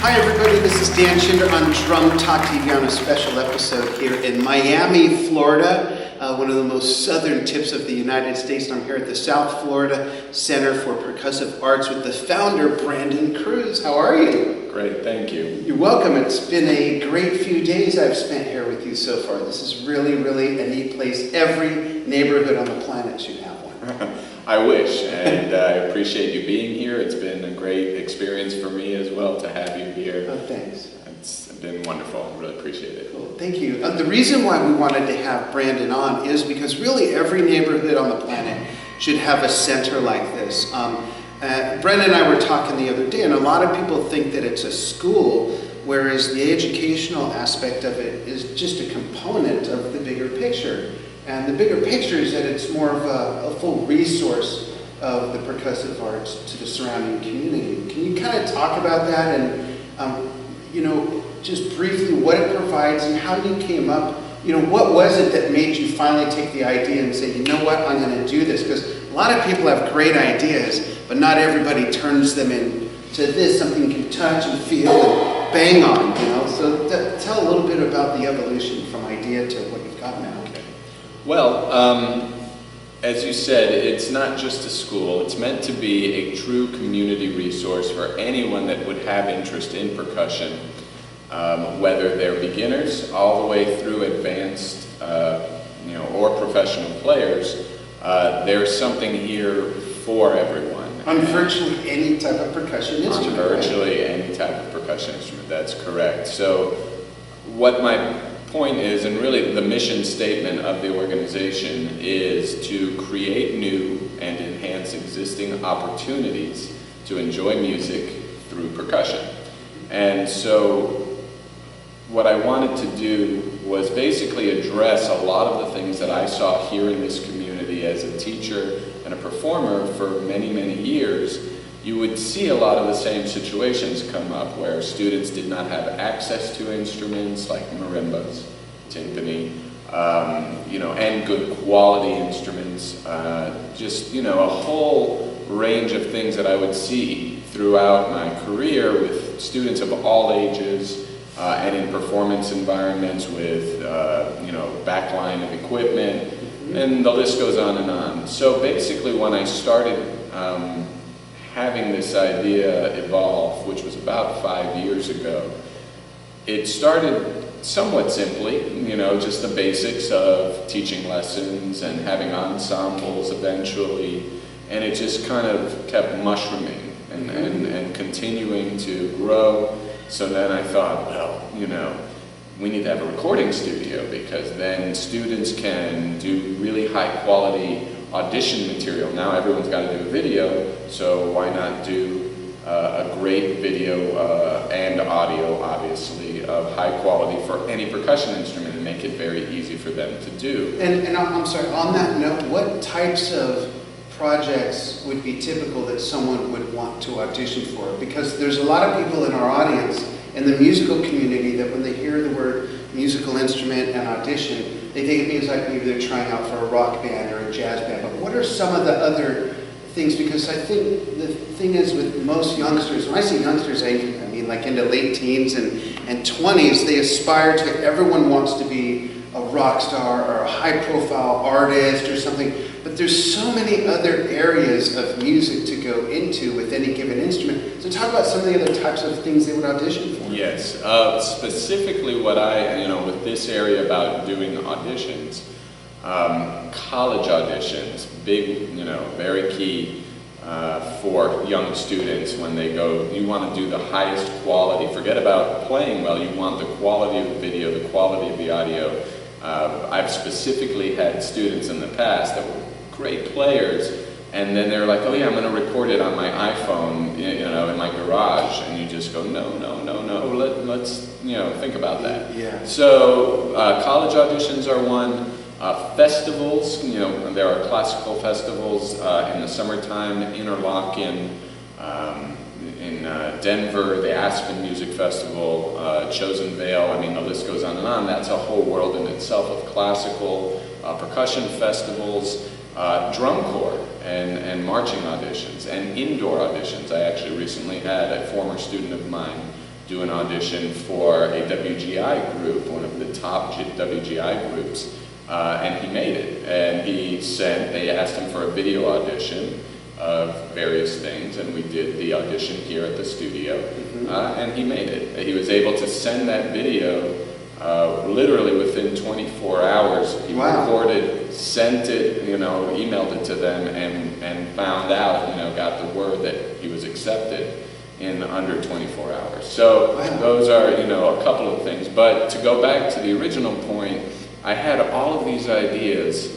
Hi everybody, this is Dan Schinder on Drum Talk TV on a special episode here in Miami, Florida, one of the most southern tips of the United States. And I'm here at the South Florida Center for Percussive Arts with the founder, Brandon Cruz. How are you? Great, thank you. You're welcome. It's been a great few days I've spent here with you so far. This is really a neat place. Every neighborhood on the planet should have one. I wish, and I appreciate you being here. It's been a great experience for me as well to have you here. Oh, thanks. It's been wonderful. I really appreciate it. Cool. Thank you. The reason why we wanted to have Brandon on is because really every neighborhood on the planet should have a center like this. Brandon and I were talking the other day, and a lot of people think that it's a school, whereas the educational aspect of it is just a component of the bigger picture. And the bigger picture is that it's more of a full resource of the percussive arts to the surrounding community. Can you kind of talk about that and, just briefly what it provides and how you came up, what was it that made you finally take the idea and say, you know what, I'm going to do this? Because a lot of people have great ideas, but not everybody turns them into this, something you can touch and feel and bang on, So tell a little bit about the evolution from idea to what you've got now. Well, as you said, it's not just a school. It's meant to be a true community resource for anyone that would have interest in percussion, whether they're beginners all the way through advanced, or professional players. There's something here for everyone. On virtually any type of percussion instrument. On virtually any type of percussion instrument, that's correct. So what my point is, and really the mission statement of the organization, is to create new and enhance existing opportunities to enjoy music through percussion. And so what I wanted to do was basically address a lot of the things that I saw here in this community as a teacher and a performer for many years. You would see a lot of the same situations come up where students did not have access to instruments like marimbas, timpani, and good quality instruments. A whole range of things that I would see throughout my career with students of all ages and in performance environments with, backline of equipment, and the list goes on and on. So basically when I started having this idea evolve, which was about 5 years ago, it started somewhat simply, just the basics of teaching lessons and having ensembles eventually, and it just kind of kept mushrooming and continuing to grow. So then I thought, well, we need to have a recording studio, because then students can do really high quality audition material. Now everyone's got to do a video, so why not do a great video and audio, obviously, of high quality for any percussion instrument and make it very easy for them to do. And I'm sorry, on that note, what types of projects would be typical that someone would want to audition for? Because there's a lot of people in our audience in the musical community that when they hear the word musical instrument and audition, they think it means like maybe they're trying out for a rock band or a jazz band. But what are some of the other things? Because I think the thing is with most youngsters, when I say youngsters, I mean like into late teens and 20s, they aspire to, everyone wants to be a rock star or a high profile artist or something. But there's so many other areas of music to go into with any given instrument. So talk about some of the other types of things they would audition for. Yes, specifically what with this area about doing auditions, college auditions, big, very key for young students when they go. You want to do the highest quality. Forget about playing well. You want the quality of the video, the quality of the audio. I've specifically had students in the past that were great players, and then they're like, oh yeah, I'm going to record it on my iPhone, in my garage, and you just go, no, let's, think about that. Yeah. So college auditions are one. Festivals, there are classical festivals in the summertime, Interlochen, in Denver, the Aspen Music Festival, Chosen Vale, the list goes on and on. That's a whole world in itself of classical percussion festivals, drum corps and marching auditions and indoor auditions. I actually recently had a former student of mine do an audition for a WGI group, one of the top WGI groups, and he made it. And they asked him for a video audition of various things, and we did the audition here at the studio, and he made it. He was able to send that video literally within 24 hours. He recorded, sent it, emailed it to them, and found out, got the word that he was accepted in under 24 hours. So those are, a couple of things. But to go back to the original point, I had all of these ideas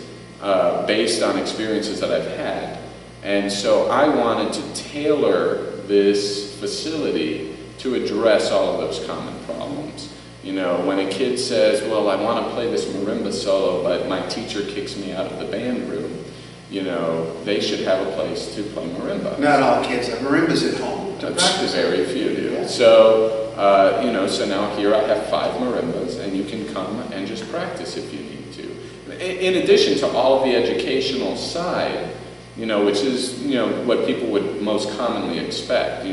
based on experiences that I've had. And so I wanted to tailor this facility to address all of those common problems. When a kid says, well, I want to play this marimba solo, but my teacher kicks me out of the band room, they should have a place to play marimba. Not all kids have marimbas at home. Very few do. Yeah. So, so now here I have 5 marimbas, and you can come and just practice if you need to. In addition to all of the educational side, which is, what people would most commonly expect.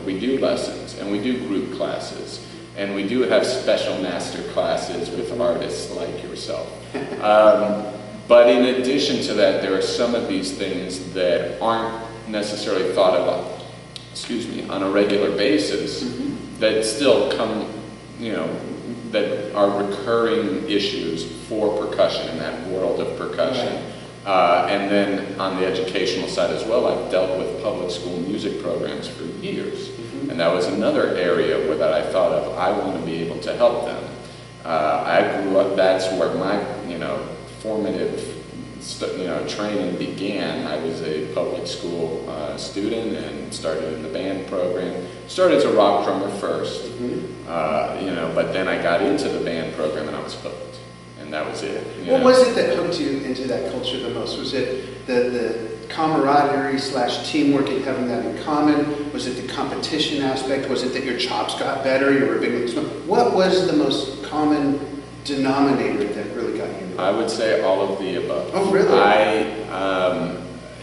We do lessons, and we do group classes, and we do have special master classes with artists like yourself. But in addition to that, there are some of these things that aren't necessarily thought of, on a regular basis, that still come, that are recurring issues for percussion, in that world of percussion. And then on the educational side as well, I've dealt with public school music programs for years. And that was another area that I thought of, I want to be able to help them. I grew up, that's where my, formative, training began. I was a public school student and started in the band program. Started as a rock drummer first, but then I got into the band program and I was hooked. And that was it. What was it that hooked you into that culture the most? Was it the camaraderie / teamwork and having that in common? Was it the competition aspect? Was it that your chops got better? You were a big... What was the most common denominator that really got you? I would say all of the above. Oh, really?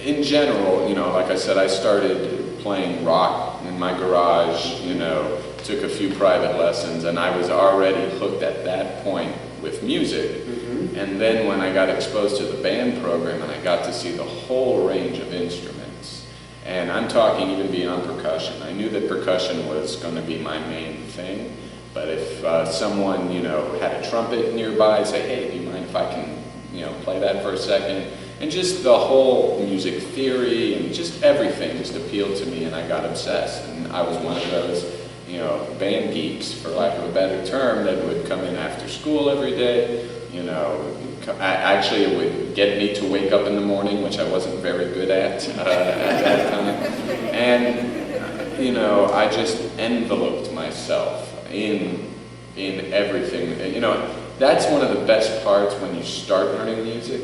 In general, like I said, I started playing rock in my garage, took a few private lessons, and I was already hooked at that point with music. And then when I got exposed to the band program and I got to see the whole range of instruments, and I'm talking even beyond percussion, I knew that percussion was going to be my main thing, but if someone, had a trumpet nearby, I'd say, hey, do you mind if I can, play that for a second? And just the whole music theory and just everything just appealed to me, and I got obsessed. And I was one of those, band geeks, for lack of a better term, that would come in after school every day. Actually, it would get me to wake up in the morning, which I wasn't very good at that time. And, I just enveloped myself in everything. That's one of the best parts when you start learning music,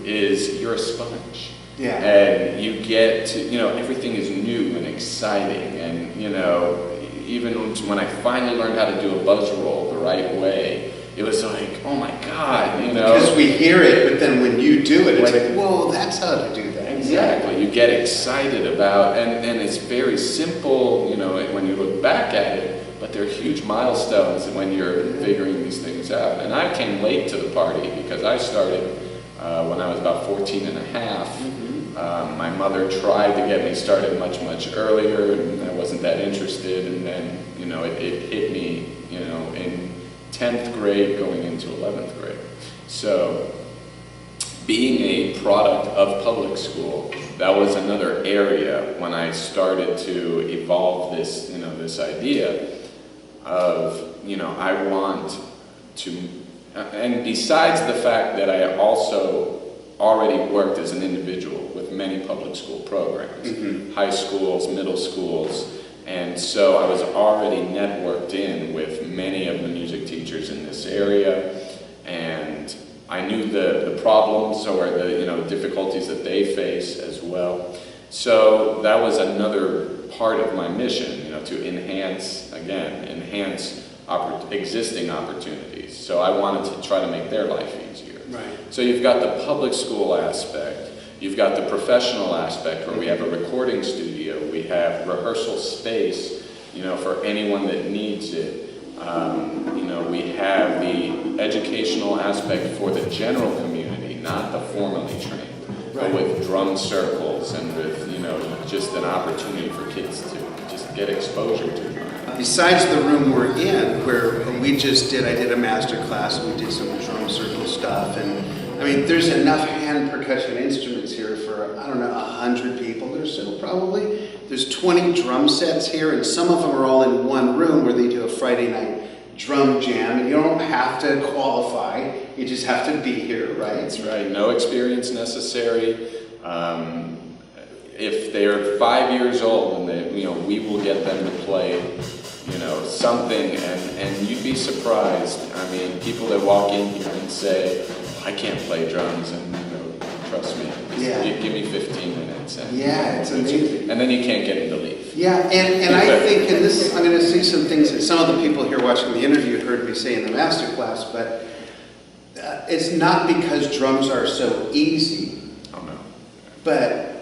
is you're a sponge. Yeah. And you get to, everything is new and exciting. And, even when I finally learned how to do a buzz roll the right way, it was like, oh my God, Because we hear it, but then when you do it, it's like, whoa, that's how to do that. Exactly. You get excited about, and it's very simple, when you look back at it, but they're huge milestones when you're figuring these things out. And I came late to the party because I started when I was about 14 and a half. My mother tried to get me started much, much earlier, and I wasn't that interested. And then, it hit me, in 10th grade going into 11th grade. So being a product of public school, that was another area when I started to evolve this, this idea of, I want to, and besides the fact that I also already worked as an individual with many public school programs, high schools, middle schools, and so I was already networked in with many of the music teachers in this area, and I knew the problems or the difficulties that they face as well. So that was another part of my mission, to enhance existing opportunities. So I wanted to try to make their life easier. Right. So you've got the public school aspect, you've got the professional aspect where we have a recording studio, we have rehearsal space, for anyone that needs it. We have the educational aspect for the general community, not the formally trained, but with drum circles and with, just an opportunity for kids to just get exposure to drum. Besides the room we're in, where I did a master class, we did some drum circle stuff, and I mean, there's enough hand percussion instruments here for, 100 people or so probably. There's 20 drum sets here, and some of them are all in one room where they do a Friday night drum jam, and you don't have to qualify, you just have to be here, right? That's right, no experience necessary. If they're 5 years old, and we will get them to play, something, and you'd be surprised. I mean, people that walk in here and say, I can't play drums, and trust me, give me 15 minutes. And, it's amazing. And then you can't get them to leave. Yeah, and I think, and this, I'm going to say some things that some of the people here watching the interview heard me say in the master class, but it's not because drums are so easy. Oh no. But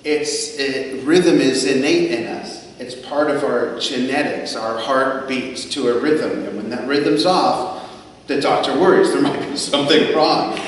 rhythm is innate in us. It's part of our genetics. Our heart beats to a rhythm, and when that rhythm's off, the doctor worries there might be something wrong.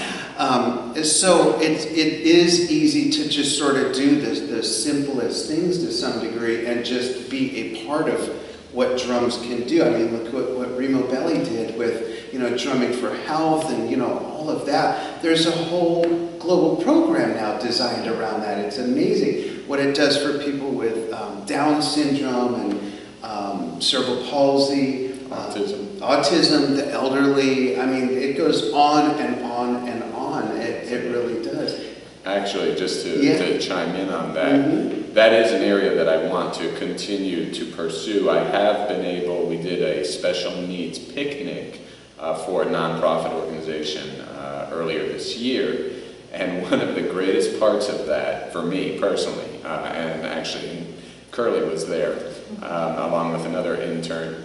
So it is easy to just sort of do the simplest things to some degree and just be a part of what drums can do. I mean, look what Remo Belli did with, drumming for health and, all of that. There's a whole global program now designed around that. It's amazing what it does for people with Down syndrome and cerebral palsy, autism, the elderly. I mean, it goes on and on and on. It really does. Actually, just to chime in on that, that is an area that I want to continue to pursue. I have been able, we did a special needs picnic for a nonprofit organization earlier this year, and one of the greatest parts of that, for me personally, and actually Curly was there along with another intern,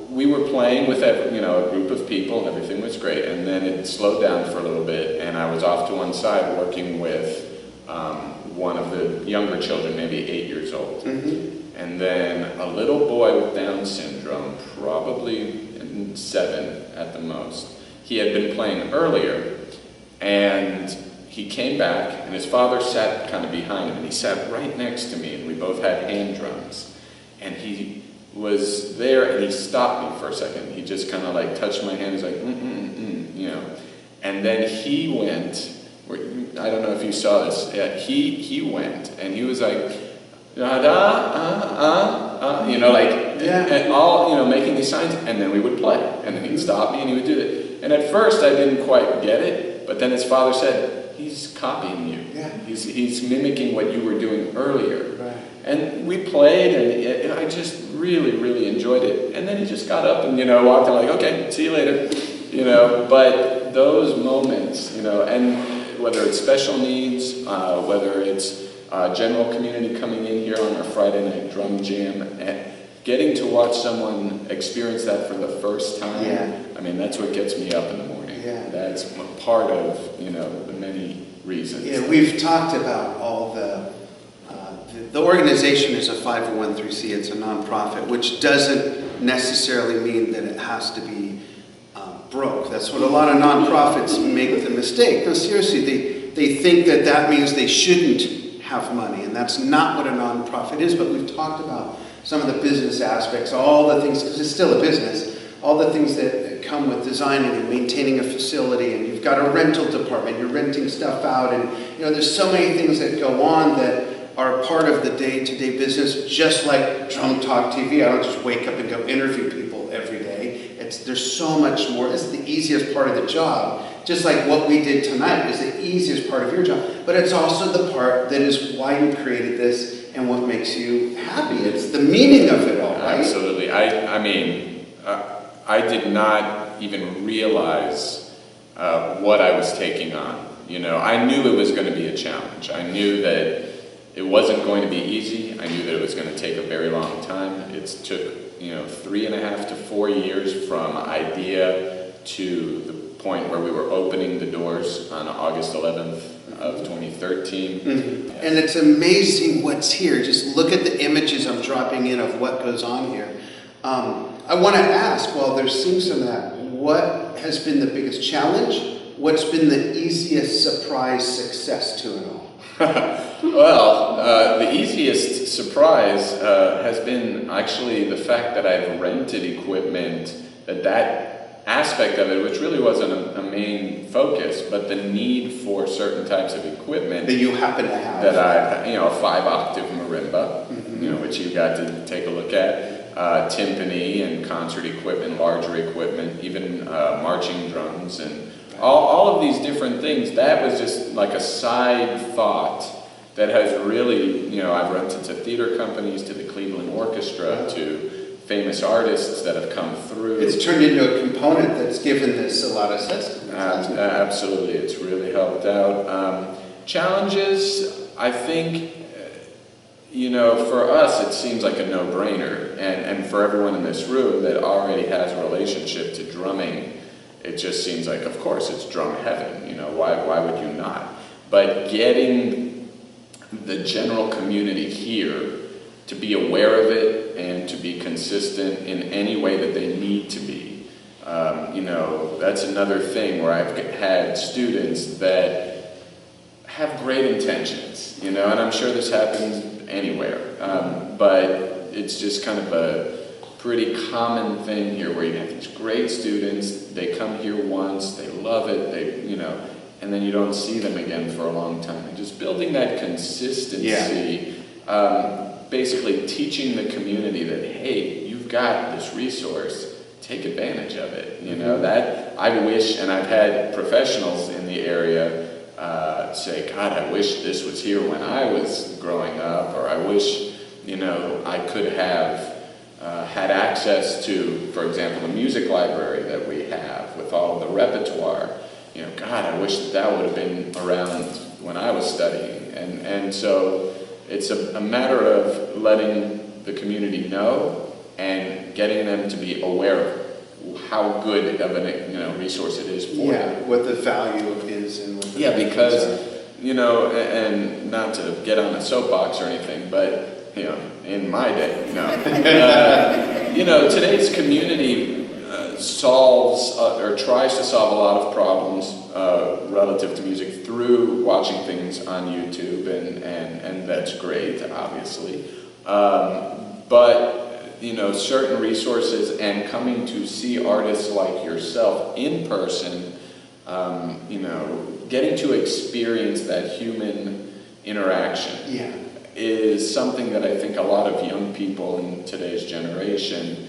we were playing with a group of people, and everything was great, and then it slowed down for a little bit, and I was off to one side working with one of the younger children, maybe 8 years old. And then a little boy with Down syndrome, probably 7 at the most. He had been playing earlier, and he came back, and his father sat kind of behind him, and he sat right next to me, and we both had hand drums. And he was there, and he stopped me for a second. He just kind of like touched my hand. He's like, And then he went. I don't know if you saw this. Yeah, he went, and he was like, and all making these signs, and then we would play, and then he'd stop me, and he would do it. And at first, I didn't quite get it, but then his father said, "He's copying you. Yeah. He's mimicking what you were doing earlier." Right. And we played, and I just really, really enjoyed it. And then he just got up and, walked out like, okay, see you later. But those moments, and whether it's special needs, whether it's general community coming in here on our Friday night drum jam, and getting to watch someone experience that for the first time, I mean, that's what gets me up in the morning. Yeah. That's part of, the many reasons. Yeah, we've talked about all the organization is a 501(c)(3), it's a nonprofit, which doesn't necessarily mean that it has to be broke. That's what a lot of nonprofits make the mistake. No, seriously, they think that means they shouldn't have money, and that's not what a nonprofit is, but we've talked about some of the business aspects, all the things, because it's still a business, all the things that come with designing and maintaining a facility, and you've got a rental department, you're renting stuff out, and there's so many things that go on that are part of the day-to-day business, just like Drum Talk TV. I don't just wake up and go interview people every day. There's so much more. It's the easiest part of the job. Just like what we did tonight is the easiest part of your job. But it's also the part that is why you created this and what makes you happy. It's the meaning of it all, right? Absolutely. I mean, I did not even realize what I was taking on. I knew it was going to be a challenge. I knew that it wasn't going to be easy. I knew that it was going to take a very long time. It took, 3.5 to 4 years from idea to the point where we were opening the doors on August 11th of 2013. Mm-hmm. Yes. And it's amazing what's here. Just look at the images I'm dropping in of what goes on here. I want to ask, while they're seeing some of that, what has been the biggest challenge? What's been the easiest surprise success to it all? Well, the easiest surprise has been actually the fact that I've rented equipment, that aspect of it, which really wasn't a main focus, but the need for certain types of equipment that you happen to have. That I, a 5-octave marimba, mm-hmm. Which you got to take a look at, timpani and concert equipment, larger equipment, even marching drums, and all of these different things. That was just like a side thought that has really, I've rented to theater companies, to the Cleveland Orchestra, to famous artists that have come through. It's turned into a component that's given this a lot of sustenance. Absolutely, it's really helped out. Challenges, I think, for us it seems like a no-brainer, and for everyone in this room that already has a relationship to drumming, it just seems like, of course, it's drum heaven. Why would you not? But getting the general community here to be aware of it and to be consistent in any way that they need to be. That's another thing where I've had students that have great intentions, and I'm sure this happens anywhere, but it's just kind of a pretty common thing here where you have these great students, they come here once, they love it, and then you don't see them again for a long time. And just building that consistency, basically teaching the community that, hey, you've got this resource, take advantage of it. That I wish, and I've had professionals in the area say, God, I wish this was here when I was growing up, or I wish, I could have had access to, for example, the music library that we have with all of the repertoire. God, I wish that would have been around when I was studying. And so it's a matter of letting the community know and getting them to be aware of how good of a resource it is for them. What the value is and what the because and not to get on a soapbox or anything, but in my day, today's community solves or tries to solve a lot of problems relative to music through watching things on YouTube, and that's great, obviously. But certain resources and coming to see artists like yourself in person, getting to experience that human interaction is something that I think a lot of young people in today's generation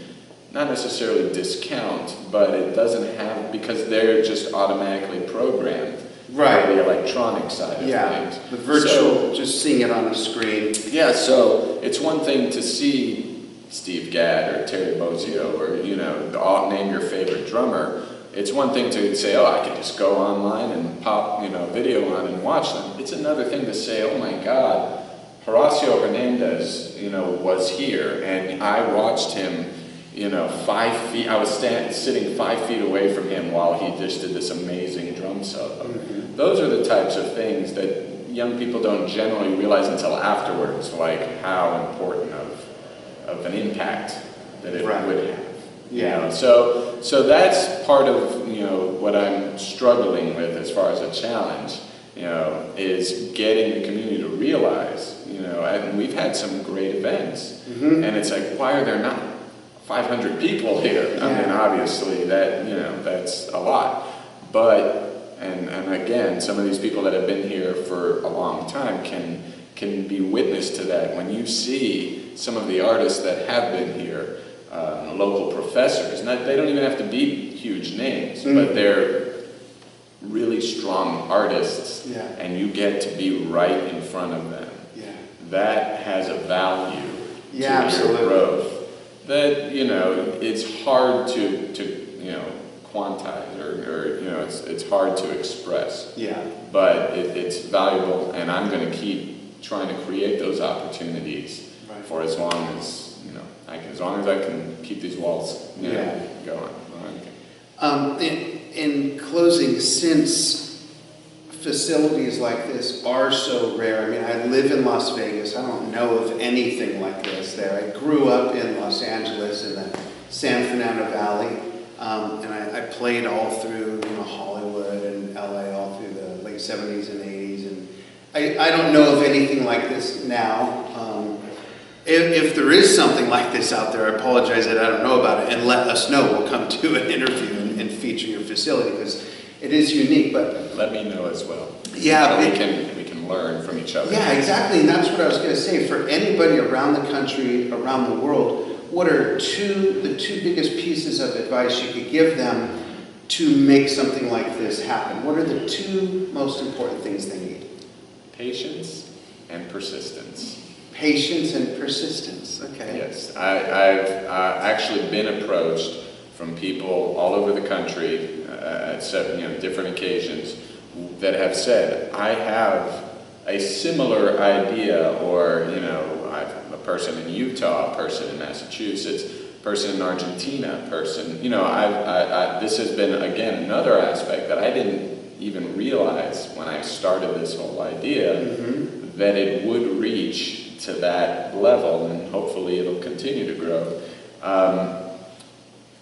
not necessarily discount, but it doesn't have, because they're just automatically programmed for the electronic side of things. The virtual, just seeing it on a screen. Yeah, so it's one thing to see Steve Gadd or Terry Bozzio or, name your favorite drummer. It's one thing to say, I can just go online and pop, video on and watch them. It's another thing to say, oh my God, Horacio Hernandez, was here, and I watched him, 5 feet. I was sitting 5 feet away from him while he just did this amazing drum solo. Mm-hmm. Those are the types of things that young people don't generally realize until afterwards, like how important of an impact that it would have. So that's part of what I'm struggling with as far as a challenge. Is getting the community to realize, and we've had some great events, and it's like, why are there not 500 people here? I mean, obviously that, that's a lot, but, and again, some of these people that have been here for a long time can be witness to that. When you see some of the artists that have been here, local professors, they don't even have to be huge names, but they're really strong artists, and you get to be right in front of them. That has a value to your growth that it's hard to quantize or it's hard to express. But it's valuable, and I'm going to keep trying to create those opportunities for as long as as long as I can keep these walls going. In closing, since facilities like this are so rare. I mean, I live in Las Vegas. I don't know of anything like this there. I grew up in Los Angeles in the San Fernando Valley, and I played all through Hollywood and LA all through the late 70s and 80s, and I don't know of anything like this now. If there is something like this out there, I apologize that I don't know about it, and let us know. We'll come to an interview and feature your facility, because it is unique. But let me know as well. Yeah, we can learn from each other. Yeah, exactly, and that's what I was going to say. For anybody around the country, around the world, what are the two biggest pieces of advice you could give them to make something like this happen? What are the two most important things they need? Patience and persistence. Patience and persistence. Okay. Yes, I've actually been approached from people all over the country at different occasions that have said, I have a similar idea, or I've a person in Utah, a person in Massachusetts, a person in Argentina, a person, this has been again another aspect that I didn't even realize when I started this whole idea, that it would reach to that level, and hopefully it'll continue to grow.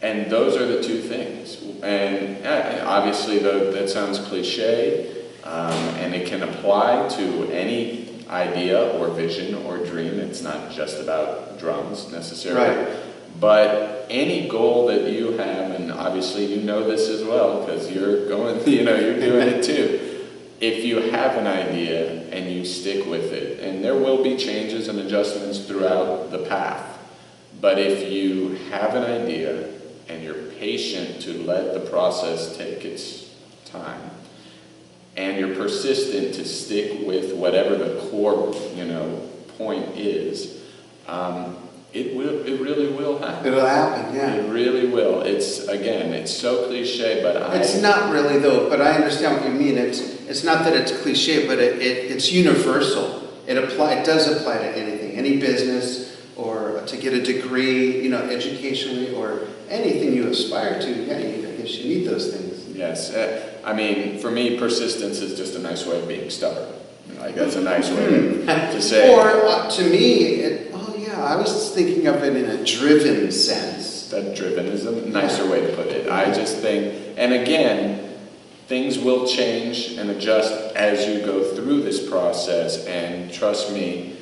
And those are the two things. And obviously, that sounds cliche, and it can apply to any idea or vision or dream. It's not just about drums necessarily. Right. But any goal that you have, and obviously you know this as well, because you're going, you're doing it too. If you have an idea and you stick with it, and there will be changes and adjustments throughout the path, but if you have an idea and you're patient to let the process take its time, and you're persistent to stick with whatever the core, point is, it really will happen. It'll happen, yeah. It really will. It's so cliche, but It's not really, though, but I understand what you mean. It's not that it's cliche, but it's universal. It does apply to anything, any business, or to get a degree, educationally, or anything you aspire to. Yeah, I guess you need those things. Yes. For me, persistence is just a nice way of being stubborn. That's a nice way to say. Or, to me, I was thinking of it in a driven sense. That driven is a nicer way to put it. I just think, and again, things will change and adjust as you go through this process, and trust me,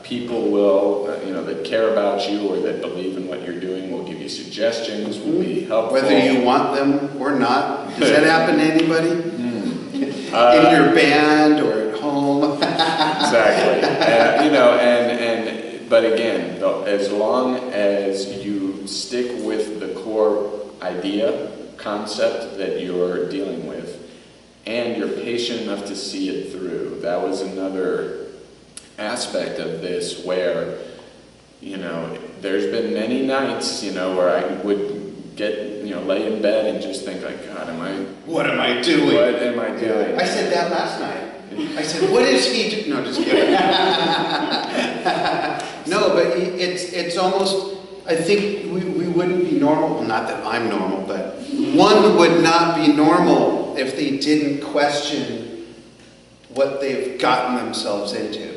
people will, that care about you or that believe in what you're doing will give you suggestions, will be helpful. Whether you want them or not. Does that happen to anybody? In your band or at home? Exactly. But again, as long as you stick with the core idea, concept that you're dealing with, and you're patient enough to see it through, that was another aspect of this where, there's been many nights, where I would get, lay in bed and just think like, God, what am I doing? What am I doing? I said that last night. I said, what is he doing? No, just kidding. No, but it's almost, I think we wouldn't be normal, well, not that I'm normal, but one would not be normal if they didn't question what they've gotten themselves into.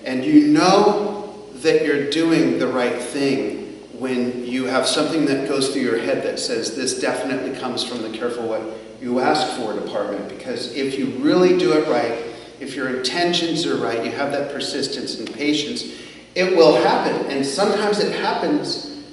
And you know that you're doing the right thing when you have something that goes through your head that says this definitely comes from the careful what you ask for department, because if you really do it right, if your intentions are right, you have that persistence and patience, it will happen. And sometimes it happens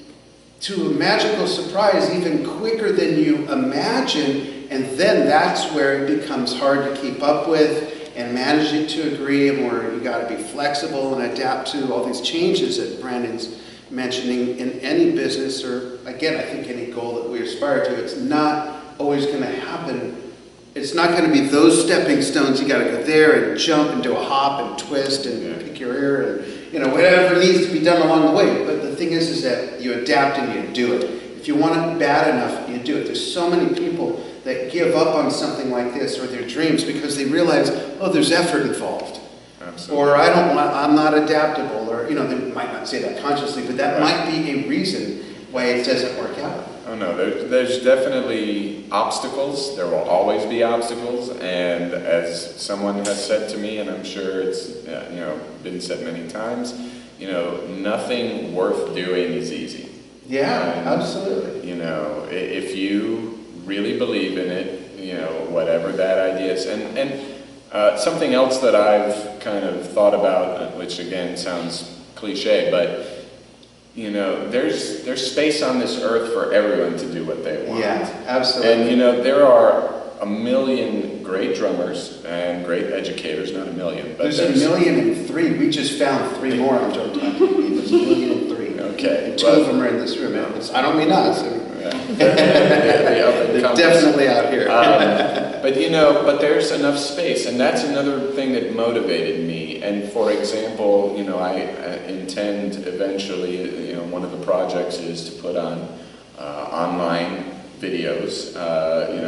to a magical surprise even quicker than you imagine, and then that's where it becomes hard to keep up with and manage it to a degree, and where you got to be flexible and adapt to all these changes that Brandon's mentioning in any business, or again, I think any goal that we aspire to. It's not always going to happen. It's not going to be those stepping stones. You got to go there and jump and do a hop and twist and pick your ear and whatever needs to be done along the way. But the thing is that you adapt and you do it. If you want it bad enough, you do it. There's so many people that give up on something like this or their dreams because they realize, oh, there's effort involved. Absolutely. Or I'm not adaptable, or they might not say that consciously, but that might be a reason. why it doesn't work out? Oh no, there's definitely obstacles. There will always be obstacles, and as someone has said to me, and I'm sure it's been said many times, nothing worth doing is easy. Yeah, and, absolutely. If you really believe in it, whatever that idea is, and something else that I've kind of thought about, which again sounds cliche, but there's space on this earth for everyone to do what they want. Yeah, absolutely. And there are a million great drummers and great educators, not a million, but there's 1,000,003. We just found 3 more on Joe Talk. There's 1,000,003. Okay. And 2 of them are in this room. I don't mean us. They're definitely out here. But there's enough space, and that's another thing that motivated me. And for example, I intend eventually, one of the projects is to put on online videos,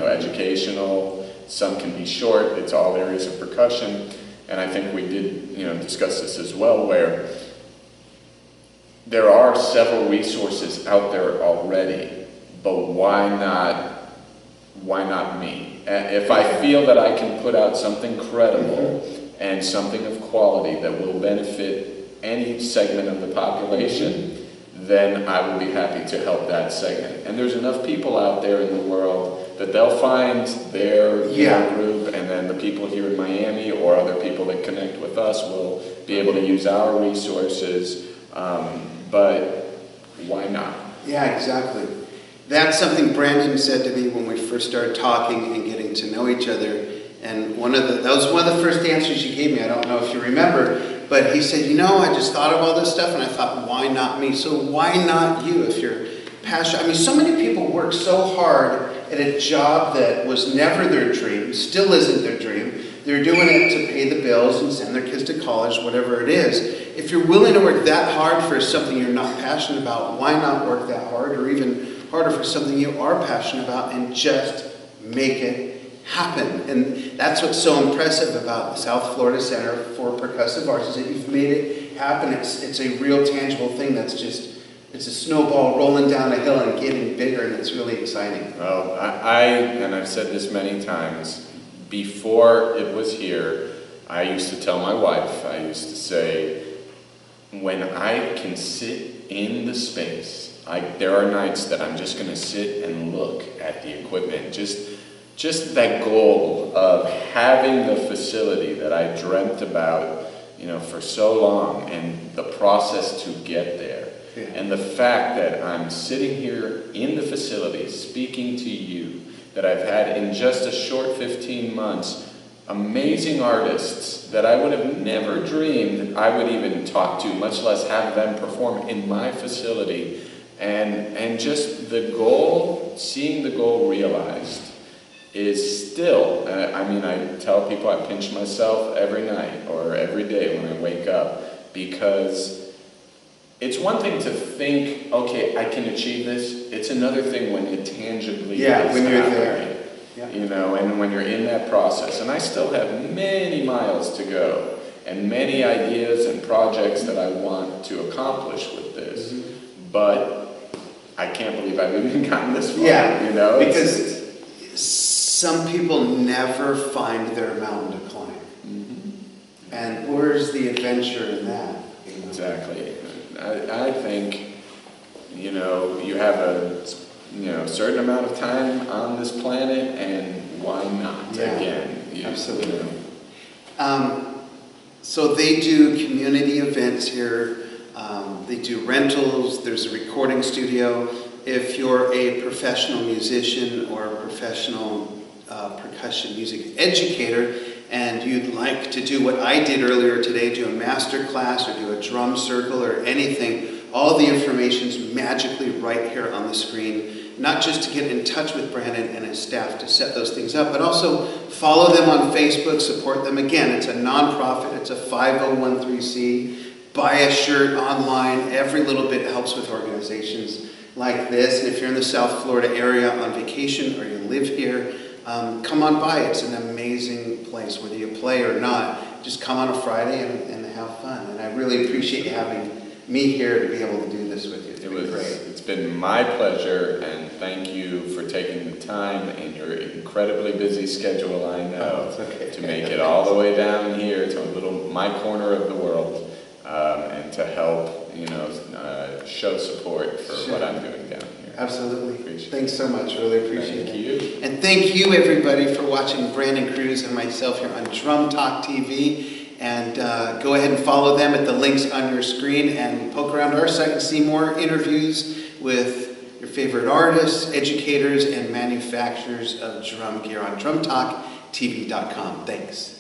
educational. Some can be short. It's all areas of percussion, and I think we did, discuss this as well, where there are several resources out there already, but why not me? If I feel that I can put out something credible and something of quality that will benefit any segment of the population, then I will be happy to help that segment. And there's enough people out there in the world that they'll find their group, and then the people here in Miami or other people that connect with us will be able to use our resources. But why not? Yeah, exactly. That's something Brandon said to me when we first started talking and getting to know each other. And that was one of the first answers you gave me. I don't know if you remember, but he said, I just thought of all this stuff, and I thought, why not me? So why not you if you're passionate? I mean, so many people work so hard at a job that was never their dream, still isn't their dream. They're doing it to pay the bills and send their kids to college, whatever it is. If you're willing to work that hard for something you're not passionate about, why not work that hard, or even harder for something you are passionate about, and just make it happen? And that's what's so impressive about the South Florida Center for Percussive Arts, is that you've made it happen. It's a real tangible thing that's just, it's a snowball rolling down a hill and getting bigger, and it's really exciting. Well, and I've said this many times, before it was here, I used to tell my wife, I used to say, when I can sit in the space, there are nights that I'm just going to sit and look at the equipment. Just that goal of having the facility that I dreamt about, for so long, and the process to get there. Yeah. And the fact that I'm sitting here in the facility speaking to you, that I've had in just a short 15 months, amazing artists that I would have never dreamed I would even talk to, much less have them perform in my facility. And just the goal, seeing the goal realized, is still, I tell people I pinch myself every night or every day when I wake up, because it's one thing to think, okay, I can achieve this. It's another thing when it tangibly is when you're happening, there. Yeah. And when you're in that process. And I still have many miles to go, and many ideas and projects that I want to accomplish with this. Mm-hmm. But I can't believe I've even gotten this far. Yeah, because some people never find their mountain to climb. Mm-hmm. And where's the adventure in that? Exactly. I think, you have a certain amount of time on this planet, and why not again? Absolutely. So they do community events here. They do rentals. There's a recording studio. If you're a professional musician or a professional percussion music educator, and you'd like to do what I did earlier today, do a master class or do a drum circle or anything, all the information's magically right here on the screen. Not just to get in touch with Brandon and his staff to set those things up, but also follow them on Facebook, support them. Again, it's a nonprofit, it's a 501(c)(3). Buy a shirt online. Every little bit helps with organizations like this. And if you're in the South Florida area on vacation or you live here, come on by. It's an amazing place. Whether you play or not, just come on a Friday and have fun. And I really appreciate you having me here to be able to do this with you. It's been great. It's been my pleasure, and thank you for taking the time in your incredibly busy schedule, I know, to make it all the way down here to my corner of the world, and to help, show support for what I'm doing down here. Absolutely. Thanks so much. Really appreciate it. Thank you. And thank you, everybody, for watching Brandon Cruz and myself here on Drum Talk TV. And go ahead and follow them at the links on your screen and poke around our site and see more interviews with your favorite artists, educators, and manufacturers of drum gear on drumtalktv.com. Thanks.